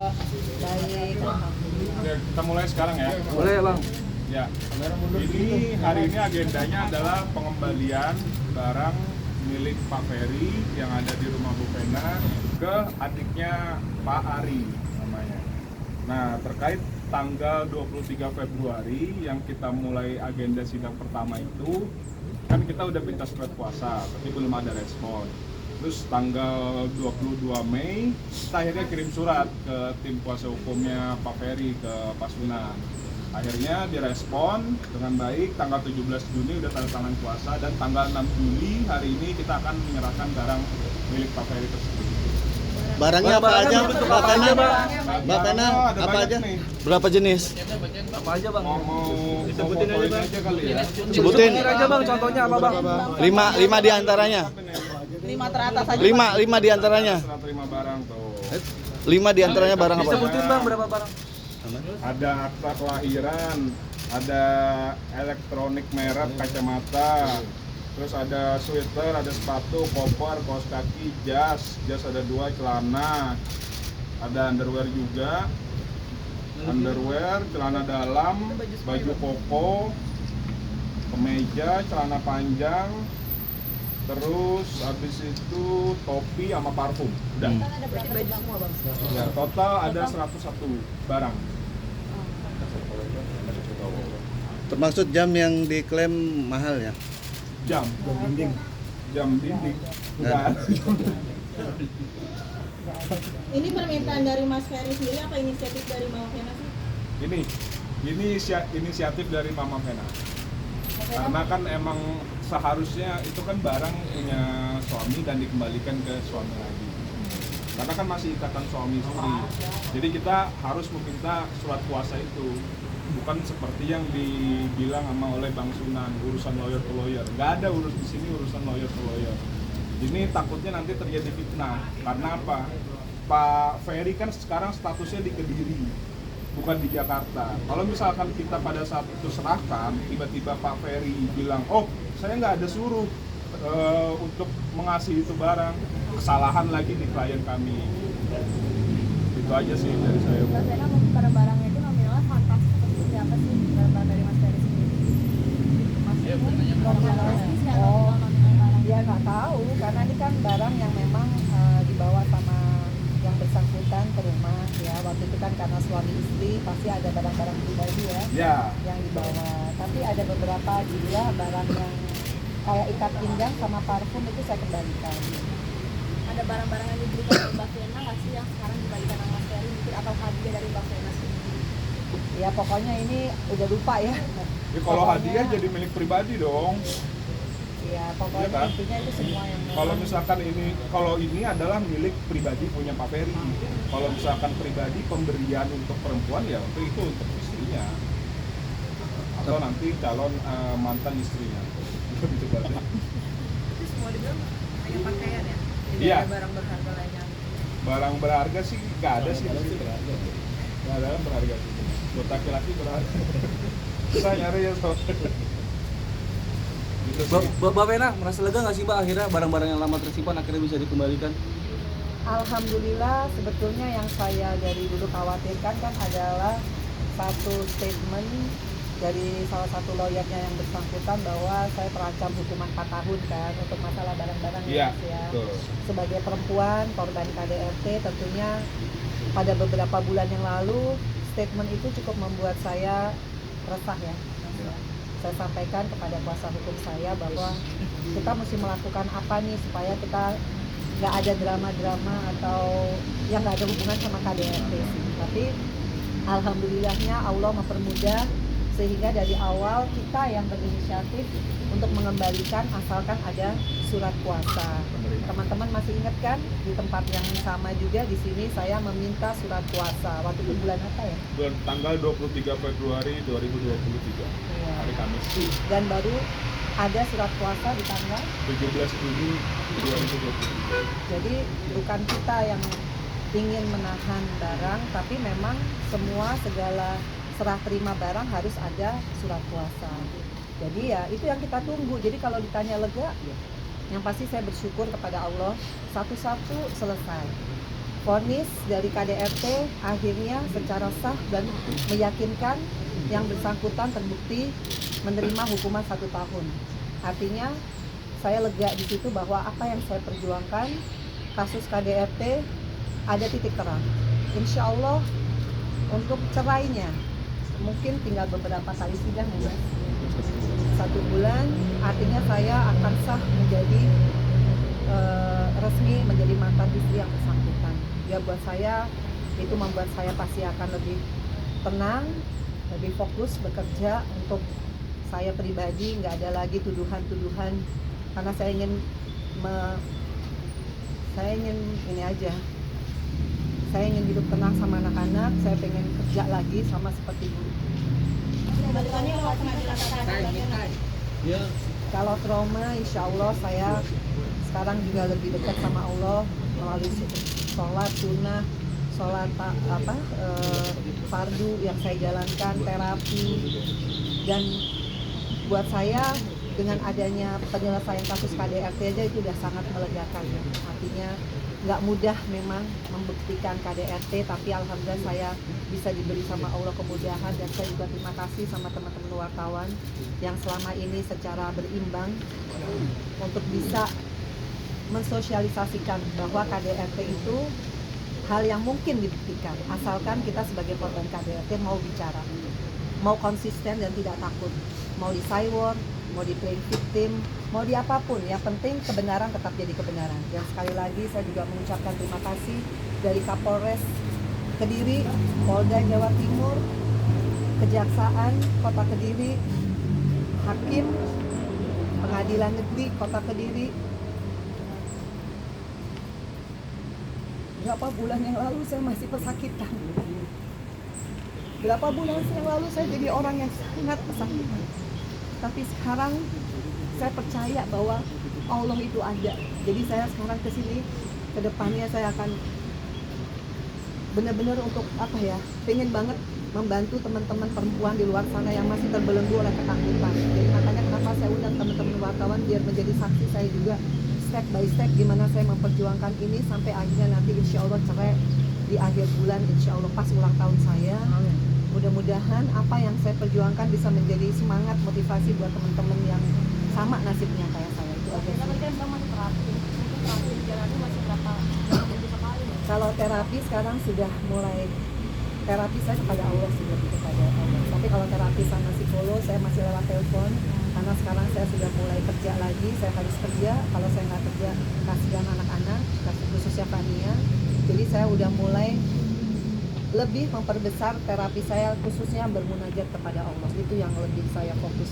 Baik, Oke, kita mulai sekarang ya. Boleh Bang. Ya, ini hari ini agendanya adalah pengembalian barang milik Pak Ferry yang ada di rumah Bu Vena ke adiknya Pak Ari namanya. Nah, terkait tanggal 23 Februari yang kita mulai agenda sidang pertama itu, kan kita udah minta surat kuasa, tapi belum ada respon. Terus tanggal 22 Mei, kita akhirnya kirim surat ke tim kuasa hukumnya Pak Ferry, ke Pak Sunan. Akhirnya direspon dengan baik, tanggal 17 Juni udah tanda tangan kuasa, dan tanggal 6 Juli hari ini kita akan menyerahkan barang milik Pak Ferry tersebut. Barangnya apa aja? Mbak Vena, Mbak Vena, Ada apa banyak aja? nih. Berapa jenis? Apa aja Bang? Mau Sebutin aja, Bang. aja kali ya. Sebutin. aja Bang, contohnya apa Bang? Lima di antaranya. 5 teratas aja. Lima di antaranya. Serah terima barang tuh. 5 di antaranya barang apa? Disebutin Bang berapa barang? Ada akta kelahiran, ada elektronik merek kacamata, terus ada sweater, ada sepatu, koper, kaos kaki, jas ada 2, celana, ada underwear juga, celana dalam, baju koko, kemeja, celana panjang, terus habis itu topi sama parfum. Udah. Ya, total ada 101 barang. Termasuk jam yang diklaim mahal ya? Jam dinding. Enggak. Ini permintaan dari Mas Ferry sendiri apa inisiatif dari Mama Vena sih? Ini inisiatif dari Mama Vena. Karena kan emang seharusnya itu kan barang punya suami dan dikembalikan ke suami lagi. Karena kan masih ikatan suami istri. Jadi kita harus meminta surat kuasa itu. Bukan seperti yang dibilang sama oleh Bang Sunan, urusan lawyer to lawyer. Nggak ada urus di sini urusan lawyer to lawyer. Ini takutnya nanti terjadi fitnah. Karena apa? Pak Ferry kan sekarang statusnya di Kediri, bukan di Jakarta. Kalau misalkan kita pada saat itu serahkan, tiba-tiba Pak Ferry bilang, oh saya nggak ada suruh untuk mengasihi itu barang, kesalahan lagi di klien kami. Itu aja sih dari saya. Mas Vena, barang-barangnya itu nominalnya fantastis seperti apa sih barang-barang dari Mas Ferry sendiri? Ya nggak tahu, karena ini kan barang yang memang dibawa sama yang bersangkutan ke rumah ya. Waktu itu kan karena suami istri pasti ada barang-barang pribadi ya, yang dibawa. Tapi ada beberapa juga barang yang kayak ikat pinggang sama parfum itu saya kembalikan. Ada barang-barang yang diberikan oleh Mbak Vena nggak sih yang sekarang dibalikan sama Mas Ferry mungkin, atau hadiah dari Mbak Vena sendiri? Ya pokoknya ini udah lupa ya. Ya, kalau hadiah jadi milik pribadi dong. Ya pokoknya Ya, kan? intinya itu semua yang Kalau misalkan ini adalah milik pribadi punya Pak Ferry. Kalau misalkan pribadi pemberian untuk perempuan ya itu untuk istrinya. Atau nanti calon mantan istrinya. Gitu berarti. Itu semua dibilang hanya pakaian ya? Tidak Iya. ada barang berharga lainnya? Barang berharga sih nggak ada sih di situ. Nggak ada berharga sih. Buat laki-laki berharga. Susah nyari ya soalnya. Gitu sih. Mbak Vena, merasa lega nggak sih Mbak akhirnya barang-barang yang lama tersimpan akhirnya bisa dikembalikan? Alhamdulillah, sebetulnya yang saya dari dulu khawatirkan kan adalah satu statement dari salah satu lawyernya yang bersangkutan bahwa saya terancam hukuman 4 tahun kan untuk masalah barang-barang Iya, ya. betul. Sebagai perempuan korban KDRT tentunya pada beberapa bulan yang lalu statement itu cukup membuat saya resah ya. Saya sampaikan kepada kuasa hukum saya bahwa kita mesti melakukan apa nih supaya kita nggak ada drama-drama atau yang nggak ada hubungan sama KDRT sih. Tapi alhamdulillahnya Allah mempermudah sehingga dari awal kita yang berinisiatif untuk mengembalikan asalkan ada surat kuasa. Teman-teman masih ingat kan di tempat yang sama juga di sini saya meminta surat kuasa. Waktu itu bulan apa ya? Tanggal 23 Februari 2023. Iya. Hari Kamis. Dan baru ada surat kuasa di tanggal 17 Juni 2023. jadi bukan kita yang ingin menahan barang, tapi memang semua segala serah terima barang harus ada surat kuasa. Jadi ya itu yang kita tunggu. Jadi kalau ditanya lega, yang pasti saya bersyukur kepada Allah, satu-satu selesai. vonis dari KDRT akhirnya secara sah dan meyakinkan yang bersangkutan terbukti menerima hukuman 1 tahun. Artinya saya lega di situ bahwa apa yang saya perjuangkan, kasus KDRT ada titik terang. Insya Allah untuk cerainya mungkin tinggal beberapa kali sidang ya. 1 bulan, artinya saya akan sah menjadi resmi menjadi mantan istri yang bersangkutan. Ya buat saya itu membuat saya pasti akan lebih tenang, lebih fokus bekerja untuk saya pribadi, nggak ada lagi tuduhan-tuduhan karena saya ingin ini aja. Saya ingin hidup tenang sama anak-anak, saya pengen kerja lagi sama seperti dulu. Kembaliannya ke pengadilan tata Ya. Kalau trauma, insya Allah saya sekarang juga lebih dekat sama Allah melalui sholat sunnah, sholat fardu yang saya jalankan, terapi, dan buat saya dengan adanya penyelesaian kasus KDRT aja itu udah sangat melegakan ya. Artinya nggak mudah memang membuktikan KDRT, tapi alhamdulillah saya bisa diberi sama Allah kemudahan, dan saya juga terima kasih sama teman-teman wartawan yang selama ini secara berimbang untuk bisa mensosialisasikan bahwa KDRT itu hal yang mungkin dibuktikan asalkan kita sebagai korban KDRT mau bicara, mau konsisten dan tidak takut, mau di cyber, mau di playing victim, mau di apapun, yang penting kebenaran tetap jadi kebenaran. Dan sekali lagi saya juga mengucapkan terima kasih dari Kapolres Kediri, Polda Jawa Timur, Kejaksaan Kota Kediri, Hakim Pengadilan Negeri Kota Kediri. Berapa bulan yang lalu saya masih pesakitan. Berapa bulan yang lalu saya jadi orang yang sangat pesakitan. Tapi sekarang saya percaya bahwa Allah itu ada. Jadi saya sekarang ke sini, ke depannya saya akan benar-benar untuk pengen banget membantu teman-teman perempuan di luar sana yang masih terbelenggu oleh ketakutan. Jadi makanya kenapa saya undang teman-teman wartawan biar menjadi saksi saya juga step by step gimana saya memperjuangkan ini sampai akhirnya nanti insya Allah cerai di akhir bulan, insya Allah pas ulang tahun saya. Mudah-mudahan apa yang saya perjuangkan bisa menjadi semangat motivasi buat teman-teman yang sama nasibnya kayak saya. Itu aja sih. masih terapi. Mungkin terapi jalannya masih berapa kali? Kalau terapi sekarang sudah mulai, terapi saya kepada Allah sih, lebih kepada Allah. Tapi kalau terapi sama psikolog saya masih lewat telepon karena sekarang saya sudah mulai kerja lagi, saya harus kerja. Kalau saya nggak kerja kasihan anak-anak, khususnya Fania. Jadi saya udah mulai lebih memperbesar terapi saya khususnya bermunajat kepada Allah. Itu yang lebih saya fokus.